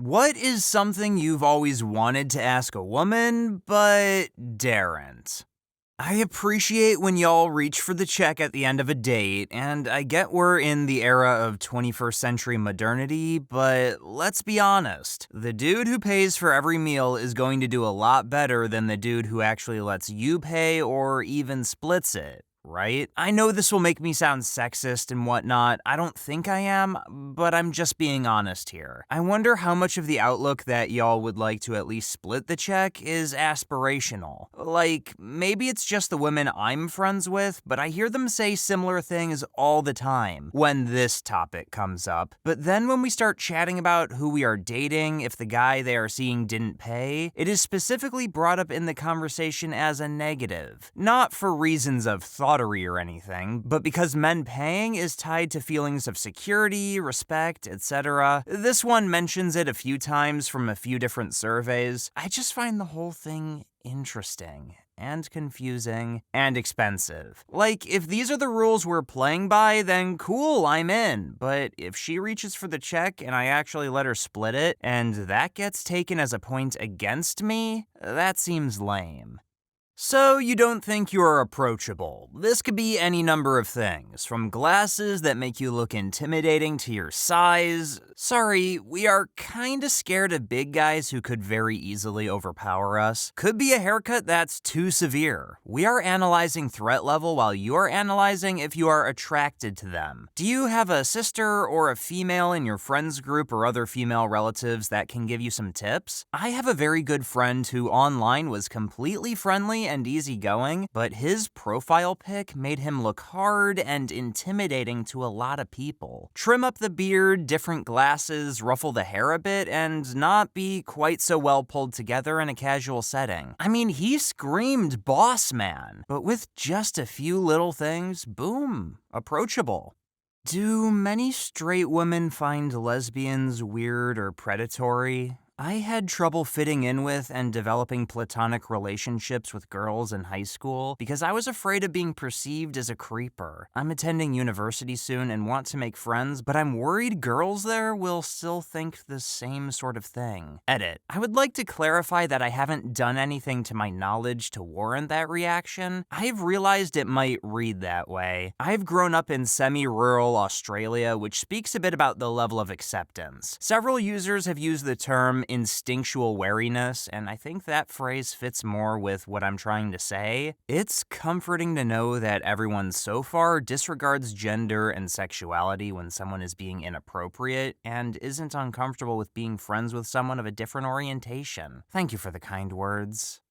What is something you've always wanted to ask a woman, but daren't? I appreciate when y'all reach for the check at the end of a date, and I get we're in the era of 21st century modernity, but let's be honest. The dude who pays for every meal is going to do a lot better than the dude who actually lets you pay or even splits it. Right? I know this will make me sound sexist and whatnot. I don't think I am, but I'm just being honest here. I wonder how much of the outlook that y'all would like to at least split the check is aspirational. Like, maybe it's just the women I'm friends with, but I hear them say similar things all the time when this topic comes up. But then when we start chatting about who we are dating, if the guy they are seeing didn't pay, it is specifically brought up in the conversation as a negative. Not for reasons of thought or anything, but because men paying is tied to feelings of security, respect, etc. This one mentions it a few times from a few different surveys. I just find the whole thing interesting and confusing and expensive. Like, if these are the rules we're playing by, then cool, I'm in. But if she reaches for the check and I actually let her split it, and that gets taken as a point against me, that seems lame. So you don't think you're approachable. This could be any number of things, from glasses that make you look intimidating to your size. Sorry, we are kinda scared of big guys who could very easily overpower us. Could be a haircut that's too severe. We are analyzing threat level while you're analyzing if you are attracted to them. Do you have a sister or a female in your friends group or other female relatives that can give you some tips? I have a very good friend who online was completely friendly and easygoing, but his profile pic made him look hard and intimidating to a lot of people. Trim up the beard, different glasses, ruffle the hair a bit, and not be quite so well pulled together in a casual setting. I mean, he screamed boss man, but with just a few little things, boom, approachable. Do many straight women find lesbians weird or predatory? I had trouble fitting in with and developing platonic relationships with girls in high school because I was afraid of being perceived as a creeper. I'm attending university soon and want to make friends, but I'm worried girls there will still think the same sort of thing. Edit. I would like to clarify that I haven't done anything to my knowledge to warrant that reaction. I've realized it might read that way. I've grown up in semi-rural Australia, which speaks a bit about the level of acceptance. Several users have used the term instinctual wariness, and I think that phrase fits more with what I'm trying to say. It's comforting to know that everyone so far disregards gender and sexuality when someone is being inappropriate and isn't uncomfortable with being friends with someone of a different orientation. Thank you for the kind words.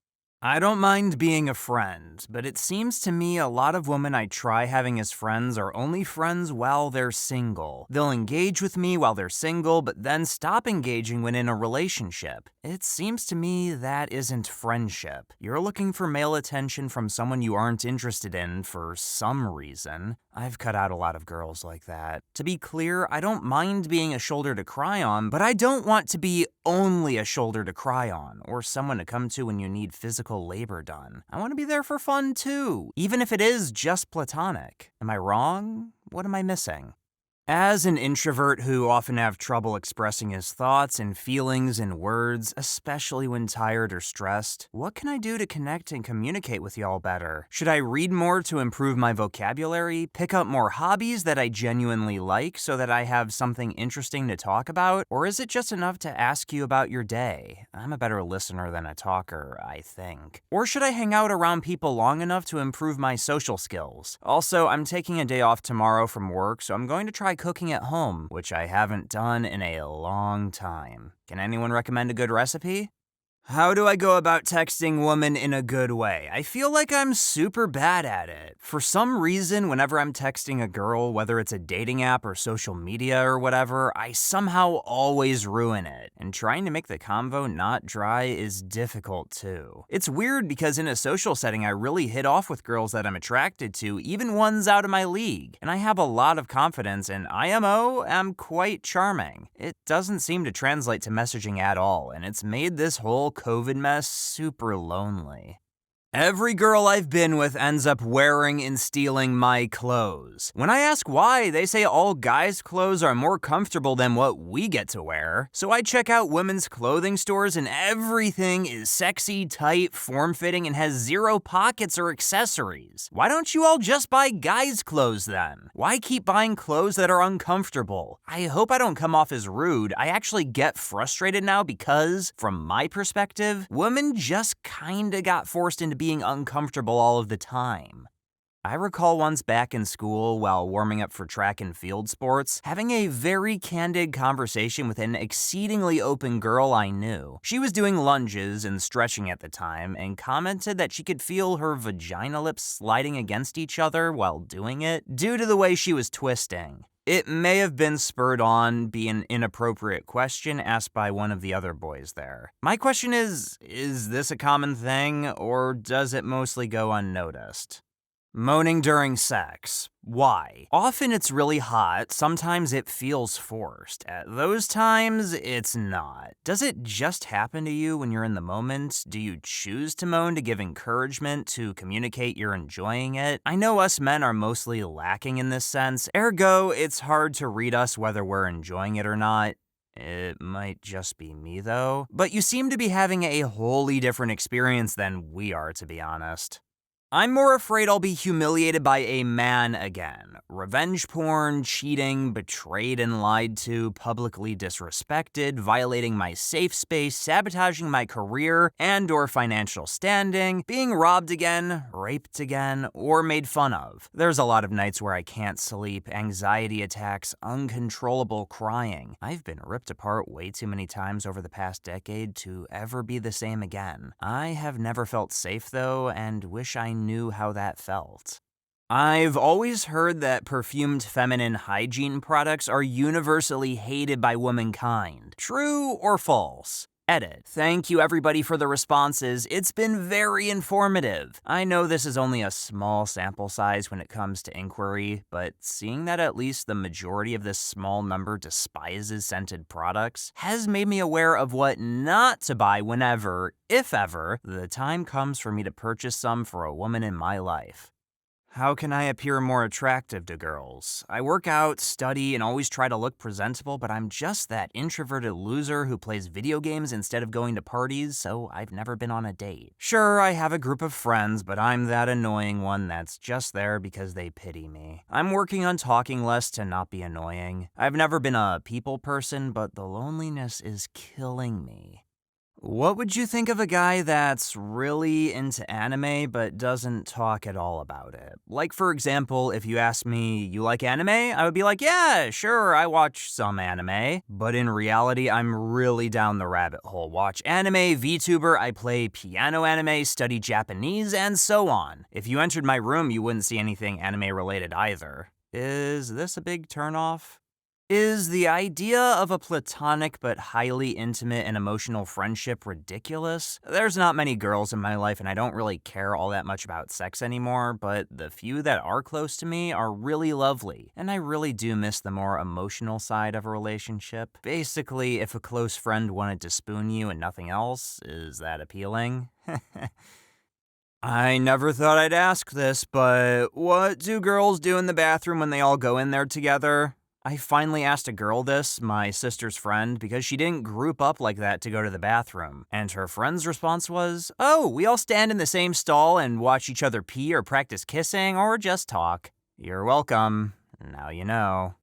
I don't mind being a friend, but it seems to me a lot of women I try having as friends are only friends while they're single. They'll engage with me while they're single, but then stop engaging when in a relationship. It seems to me that isn't friendship. You're looking for male attention from someone you aren't interested in for some reason. I've cut out a lot of girls like that. To be clear, I don't mind being a shoulder to cry on, but I don't want to be only a shoulder to cry on, or someone to come to when you need physical labor done. I want to be there for fun too, even if it is just platonic. Am I wrong? What am I missing? As an introvert who often have trouble expressing his thoughts and feelings in words, especially when tired or stressed, what can I do to connect and communicate with y'all better? Should I read more to improve my vocabulary, pick up more hobbies that I genuinely like so that I have something interesting to talk about, or is it just enough to ask you about your day? I'm a better listener than a talker, I think. Or should I hang out around people long enough to improve my social skills? Also, I'm taking a day off tomorrow from work, so I'm going to try cooking at home, which I haven't done in a long time. Can anyone recommend a good recipe? How do I go about texting women in a good way? I feel like I'm super bad at it. For some reason, whenever I'm texting a girl, whether it's a dating app or social media or whatever, I somehow always ruin it. And trying to make the convo not dry is difficult too. It's weird because in a social setting, I really hit off with girls that I'm attracted to, even ones out of my league. And I have a lot of confidence, and IMO am quite charming. It doesn't seem to translate to messaging at all, and it's made this whole COVID mess super lonely. Every girl I've been with ends up wearing and stealing my clothes. When I ask why, they say all guys' clothes are more comfortable than what we get to wear. So I check out women's clothing stores and everything is sexy, tight, form-fitting, and has zero pockets or accessories. Why don't you all just buy guys' clothes then? Why keep buying clothes that are uncomfortable? I hope I don't come off as rude. I actually get frustrated now because, from my perspective, women just kinda got forced into being uncomfortable all of the time. I recall once back in school, while warming up for track and field sports, having a very candid conversation with an exceedingly open girl I knew. She was doing lunges and stretching at the time, and commented that she could feel her vagina lips sliding against each other while doing it, due to the way she was twisting. It may have been spurred on by an inappropriate question asked by one of the other boys there. My question is this a common thing, or does it mostly go unnoticed? Moaning during sex. Why? Often it's really hot, sometimes it feels forced. At those times, it's not. Does it just happen to you when you're in the moment? Do you choose to moan to give encouragement, to communicate you're enjoying it? I know us men are mostly lacking in this sense, ergo, it's hard to read us whether we're enjoying it or not. It might just be me though. But you seem to be having a wholly different experience than we are, to be honest. I'm more afraid I'll be humiliated by a man again. Revenge porn, cheating, betrayed and lied to, publicly disrespected, violating my safe space, sabotaging my career and/or financial standing, being robbed again, raped again, or made fun of. There's a lot of nights where I can't sleep, anxiety attacks, uncontrollable crying. I've been ripped apart way too many times over the past decade to ever be the same again. I have never felt safe though, and wish I knew how that felt. I've always heard that perfumed feminine hygiene products are universally hated by womankind. True or false? Edit. Thank you everybody for the responses. It's been very informative. I know this is only a small sample size when it comes to inquiry, but seeing that at least the majority of this small number despises scented products has made me aware of what not to buy whenever, if ever, the time comes for me to purchase some for a woman in my life. How can I appear more attractive to girls? I work out, study, and always try to look presentable, but I'm just that introverted loser who plays video games instead of going to parties, so I've never been on a date. Sure, I have a group of friends, but I'm that annoying one that's just there because they pity me. I'm working on talking less to not be annoying. I've never been a people person, but the loneliness is killing me. What would you think of a guy that's really into anime but doesn't talk at all about it? Like, for example, if you asked me, you like anime? I would be like, yeah, sure, I watch some anime. But in reality, I'm really down the rabbit hole. Watch anime, VTuber, I play piano anime, study Japanese, and so on. If you entered my room, you wouldn't see anything anime related either. Is this a big turnoff? Is the idea of a platonic but highly intimate and emotional friendship ridiculous? There's not many girls in my life and I don't really care all that much about sex anymore, but the few that are close to me are really lovely, and I really do miss the more emotional side of a relationship. Basically, if a close friend wanted to spoon you and nothing else, is that appealing? I never thought I'd ask this, but what do girls do in the bathroom when they all go in there together? I finally asked a girl this, my sister's friend, because she didn't group up like that to go to the bathroom. And her friend's response was, oh, we all stand in the same stall and watch each other pee or practice kissing or just talk. You're welcome. Now you know.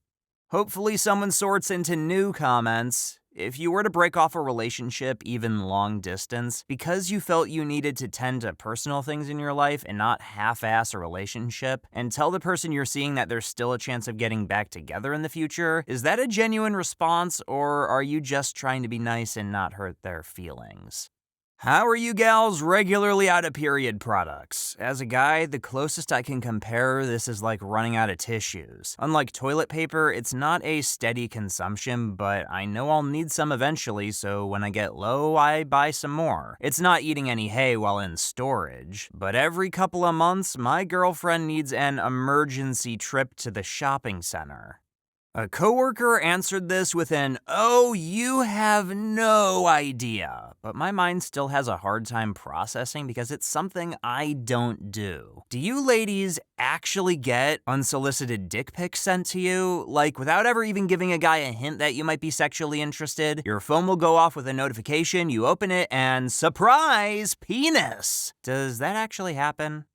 Hopefully someone sorts into new comments. If you were to break off a relationship, even long distance, because you felt you needed to tend to personal things in your life and not half-ass a relationship, and tell the person you're seeing that there's still a chance of getting back together in the future, is that a genuine response, or are you just trying to be nice and not hurt their feelings? How are you gals regularly out of period products? As a guy, the closest I can compare this is like running out of tissues. Unlike toilet paper, it's not a steady consumption, but I know I'll need some eventually, so when I get low, I buy some more. It's not eating any hay while in storage, but every couple of months, my girlfriend needs an emergency trip to the shopping center. A coworker answered this with an, "Oh, you have no idea." But my mind still has a hard time processing because it's something I don't do. Do you ladies actually get unsolicited dick pics sent to you? Like, without ever even giving a guy a hint that you might be sexually interested? Your phone will go off with a notification, you open it, and surprise, penis! Does that actually happen?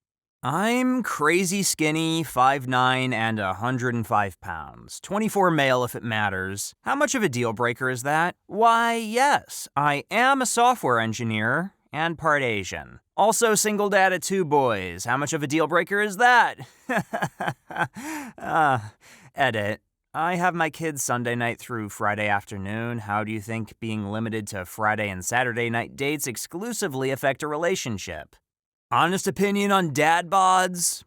I'm crazy skinny, 5'9", and 105 pounds. 24 male if it matters. How much of a deal breaker is that? Why, yes, I am a software engineer and part Asian. Also single dad of 2 boys. How much of a deal breaker is that? Edit. I have my kids Sunday night through Friday afternoon. How do you think being limited to Friday and Saturday night dates exclusively affect a relationship? Honest opinion on dad bods?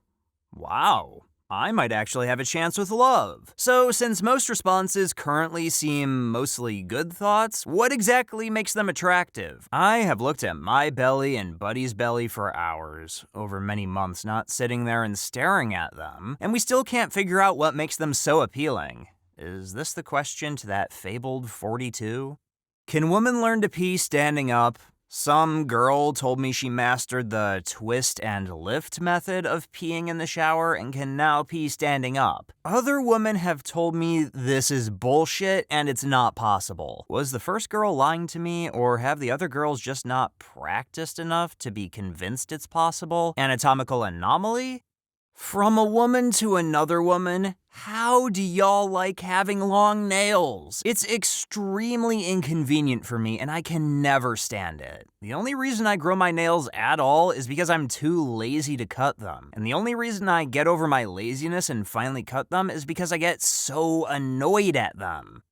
Wow, I might actually have a chance with love. So, since most responses currently seem mostly good thoughts, what exactly makes them attractive? I have looked at my belly and Buddy's belly for hours, over many months, not sitting there and staring at them, and we still can't figure out what makes them so appealing. Is this the question to that fabled 42? Can women learn to pee standing up? Some girl told me she mastered the twist and lift method of peeing in the shower and can now pee standing up. Other women have told me this is bullshit and it's not possible. Was the first girl lying to me, or have the other girls just not practiced enough to be convinced it's possible? Anatomical anomaly? From a woman to another woman, how do y'all like having long nails? It's extremely inconvenient for me and I can never stand it. The only reason I grow my nails at all is because I'm too lazy to cut them. And the only reason I get over my laziness and finally cut them is because I get so annoyed at them.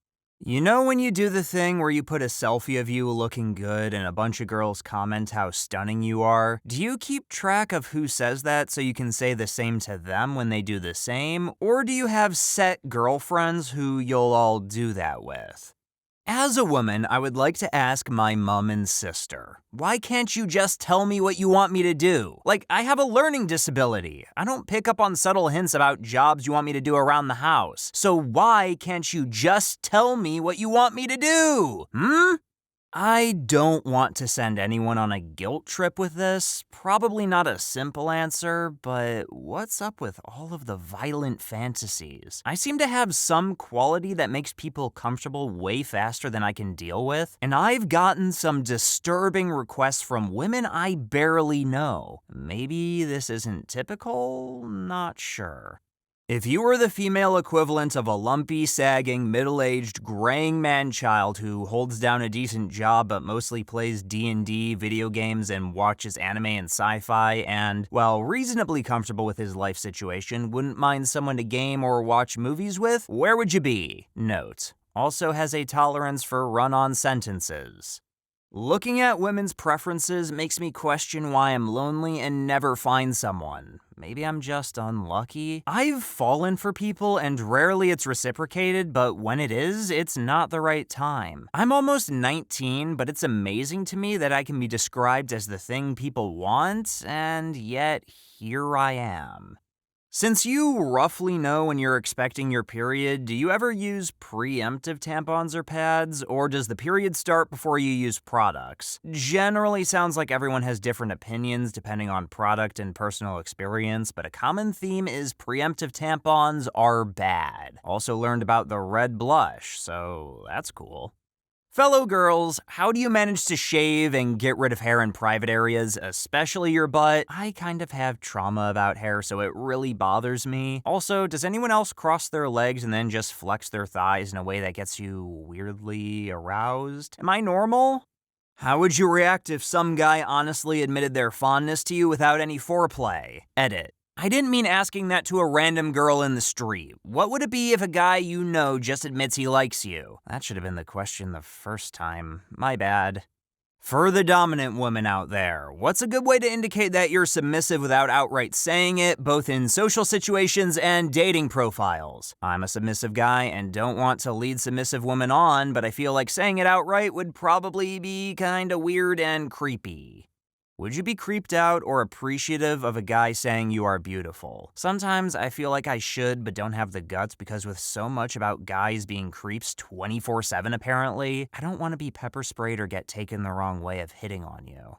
You know when you do the thing where you put a selfie of you looking good and a bunch of girls comment how stunning you are? Do you keep track of who says that so you can say the same to them when they do the same? Or do you have set girlfriends who you'll all do that with? As a woman, I would like to ask my mom and sister, why can't you just tell me what you want me to do? Like, I have a learning disability. I don't pick up on subtle hints about jobs you want me to do around the house. So why can't you just tell me what you want me to do? I don't want to send anyone on a guilt trip with this. Probably not a simple answer, but what's up with all of the violent fantasies? I seem to have some quality that makes people comfortable way faster than I can deal with, and I've gotten some disturbing requests from women I barely know. Maybe this isn't typical? Not sure. If you were the female equivalent of a lumpy, sagging, middle-aged, graying man-child who holds down a decent job but mostly plays D&D, video games, and watches anime and sci-fi, and, well, reasonably comfortable with his life situation, wouldn't mind someone to game or watch movies with, where would you be? Note: also has a tolerance for run-on sentences. Looking at women's preferences makes me question why I'm lonely and never find someone. Maybe I'm just unlucky. I've fallen for people and rarely it's reciprocated, but when it is, it's not the right time. I'm almost 19, but it's amazing to me that I can be described as the thing people want, and yet here I am. Since you roughly know when you're expecting your period, do you ever use preemptive tampons or pads, or does the period start before you use products? Generally sounds like everyone has different opinions depending on product and personal experience, but a common theme is preemptive tampons are bad. Also learned about the red blush, so that's cool. Fellow girls, how do you manage to shave and get rid of hair in private areas, especially your butt? I kind of have trauma about hair, so it really bothers me. Also, does anyone else cross their legs and then just flex their thighs in a way that gets you weirdly aroused? Am I normal? How would you react if some guy honestly admitted their fondness to you without any foreplay? Edit. I didn't mean asking that to a random girl in the street. What would it be if a guy you know just admits he likes you? That should have been the question the first time. My bad. For the dominant woman out there, what's a good way to indicate that you're submissive without outright saying it, both in social situations and dating profiles? I'm a submissive guy and don't want to lead submissive women on, but I feel like saying it outright would probably be kinda weird and creepy. Would you be creeped out or appreciative of a guy saying you are beautiful? Sometimes I feel like I should but don't have the guts because with so much about guys being creeps 24/7 apparently, I don't want to be pepper sprayed or get taken the wrong way of hitting on you.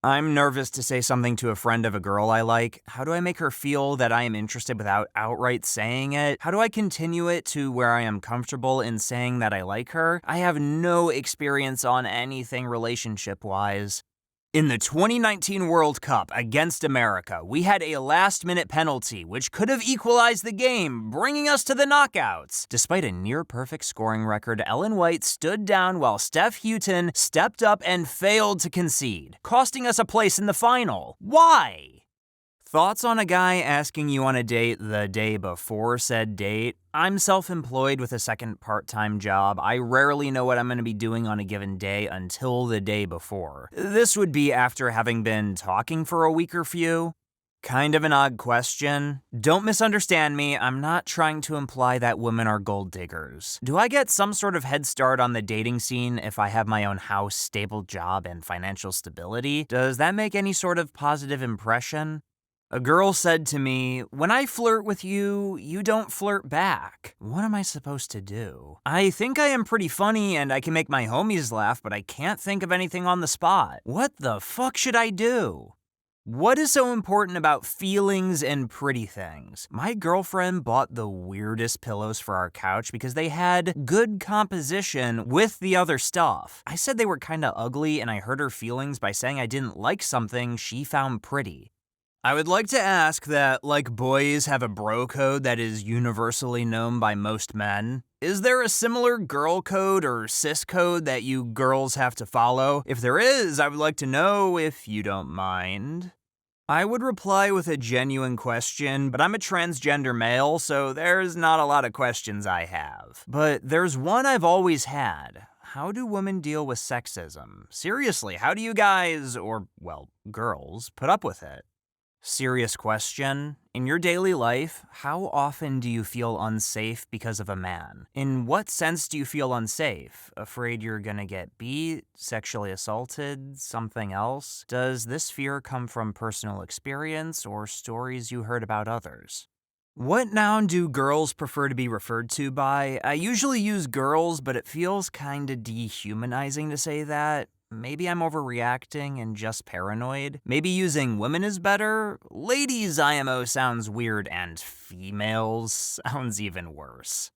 I'm nervous to say something to a friend of a girl I like. How do I make her feel that I am interested without outright saying it? How do I continue it to where I am comfortable in saying that I like her? I have no experience on anything relationship-wise. In the 2019 World Cup against America, we had a last-minute penalty which could have equalized the game, bringing us to the knockouts. Despite a near-perfect scoring record, Ellen White stood down while Steph Houghton stepped up and failed to concede, costing us a place in the final. Why? Thoughts on a guy asking you on a date the day before said date? I'm self-employed with a second part-time job. I rarely know what I'm going to be doing on a given day until the day before. This would be after having been talking for a week or few. Kind of an odd question. Don't misunderstand me, I'm not trying to imply that women are gold diggers. Do I get some sort of head start on the dating scene if I have my own house, stable job, and financial stability? Does that make any sort of positive impression? A girl said to me, "When I flirt with you, you don't flirt back." What am I supposed to do? I think I am pretty funny and I can make my homies laugh, but I can't think of anything on the spot. What the fuck should I do? What is so important about feelings and pretty things? My girlfriend bought the weirdest pillows for our couch because they had good composition with the other stuff. I said they were kinda ugly and I hurt her feelings by saying I didn't like something she found pretty. I would like to ask that, like boys have a bro code that is universally known by most men, is there a similar girl code or cis code that you girls have to follow? If there is, I would like to know if you don't mind. I would reply with a genuine question, but I'm a transgender male, so there's not a lot of questions I have. But there's one I've always had. How do women deal with sexism? Seriously, how do you guys, or, well, girls, put up with it? Serious question. In your daily life, how often do you feel unsafe because of a man? In what sense do you feel unsafe? Afraid you're gonna get beat, sexually assaulted, something else? Does this fear come from personal experience or stories you heard about others? What noun do girls prefer to be referred to by? I usually use girls, but it feels kinda dehumanizing to say that. Maybe I'm overreacting and just paranoid. Maybe using women is better. Ladies IMO sounds weird and females sounds even worse.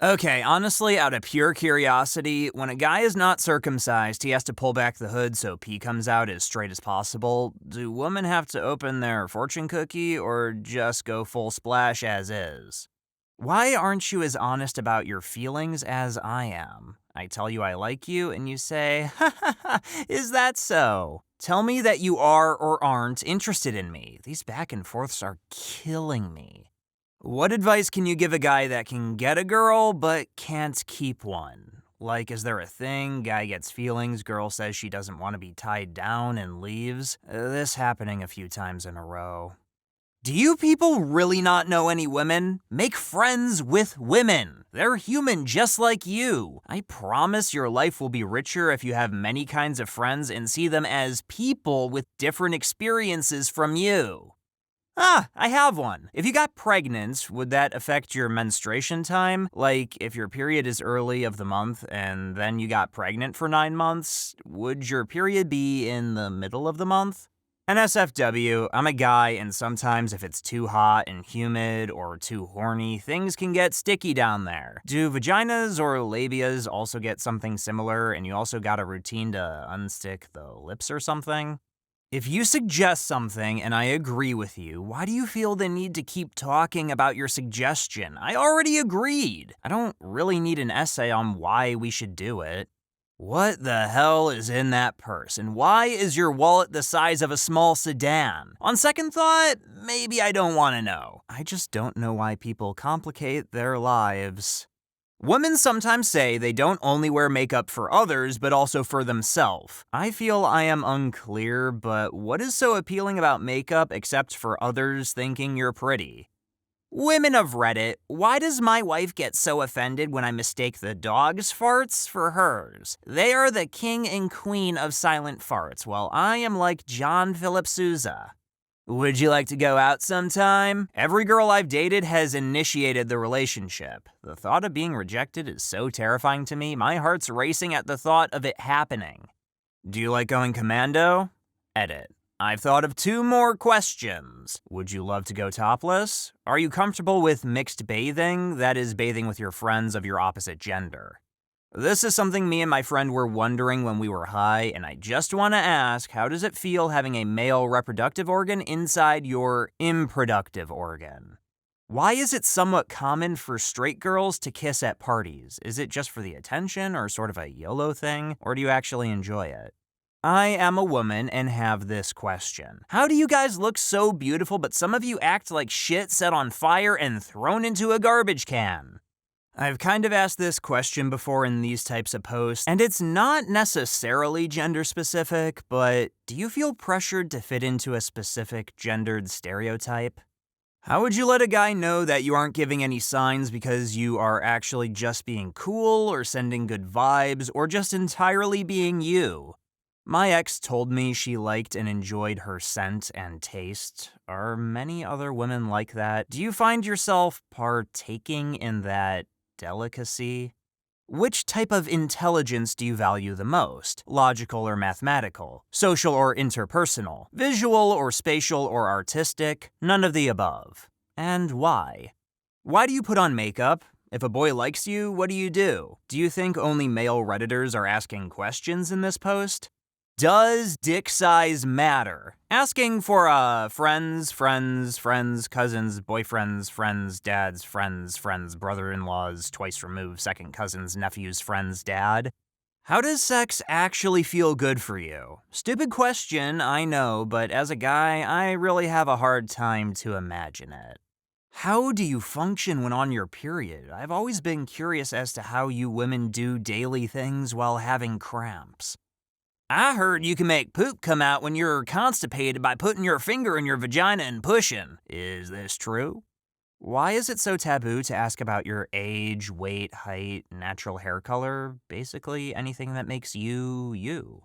Okay, honestly, out of pure curiosity, when a guy is not circumcised, he has to pull back the hood so pee comes out as straight as possible. Do women have to open their fortune cookie or just go full splash as is? Why aren't you as honest about your feelings as I am? I tell you I like you, and you say, "Ha ha ha, is that so?" Tell me that you are or aren't interested in me. These back and forths are killing me. What advice can you give a guy that can get a girl but can't keep one? Like, is there a thing, guy gets feelings, girl says she doesn't want to be tied down and leaves? This happening a few times in a row. Do you people really not know any women? Make friends with women. They're human just like you. I promise your life will be richer if you have many kinds of friends and see them as people with different experiences from you. I have one. If you got pregnant, would that affect your menstruation time? Like, if your period is early of the month and then you got pregnant for 9 months, would your period be in the middle of the month? NSFW, I'm a guy, and sometimes if it's too hot and humid or too horny, things can get sticky down there. Do vaginas or labias also get something similar, and you also got a routine to unstick the lips or something? If you suggest something and I agree with you, why do you feel the need to keep talking about your suggestion? I already agreed. I don't really need an essay on why we should do it. What the hell is in that purse, and why is your wallet the size of a small sedan? On second thought, maybe I don't want to know. I just don't know why people complicate their lives. Women sometimes say they don't only wear makeup for others, but also for themselves. I feel I am unclear, but what is so appealing about makeup except for others thinking you're pretty? Women of Reddit, why does my wife get so offended when I mistake the dog's farts for hers? They are the king and queen of silent farts, while I am like John Philip Sousa. Would you like to go out sometime? Every girl I've dated has initiated the relationship. The thought of being rejected is so terrifying to me, my heart's racing at the thought of it happening. Do you like going commando? Edit. I've thought of 2 more questions. Would you love to go topless? Are you comfortable with mixed bathing? That is, bathing with your friends of your opposite gender. This is something me and my friend were wondering when we were high, and I just want to ask, how does it feel having a male reproductive organ inside your improductive organ? Why is it somewhat common for straight girls to kiss at parties? Is it just for the attention or sort of a YOLO thing, or do you actually enjoy it? I am a woman and have this question. How do you guys look so beautiful, but some of you act like shit set on fire and thrown into a garbage can? I've kind of asked this question before in these types of posts, and it's not necessarily gender specific, but do you feel pressured to fit into a specific gendered stereotype? How would you let a guy know that you aren't giving any signs because you are actually just being cool or sending good vibes or just entirely being you? My ex told me she liked and enjoyed her scent and taste. Are many other women like that? Do you find yourself partaking in that delicacy? Which type of intelligence do you value the most? Logical or mathematical? Social or interpersonal? Visual or spatial or artistic? None of the above. And why? Why do you put on makeup? If a boy likes you, what do you do? Do you think only male Redditors are asking questions in this post? Does dick size matter? Asking for friends, cousins, boyfriends, friends, dads, friends, brother-in-laws, twice removed, second cousins, nephews, friends, dad. How does sex actually feel good for you? Stupid question, I know, but as a guy, I really have a hard time to imagine it. How do you function when on your period? I've always been curious as to how you women do daily things while having cramps. I heard you can make poop come out when you're constipated by putting your finger in your vagina and pushing. Is this true? Why is it so taboo to ask about your age, weight, height, natural hair color, basically anything that makes you, you?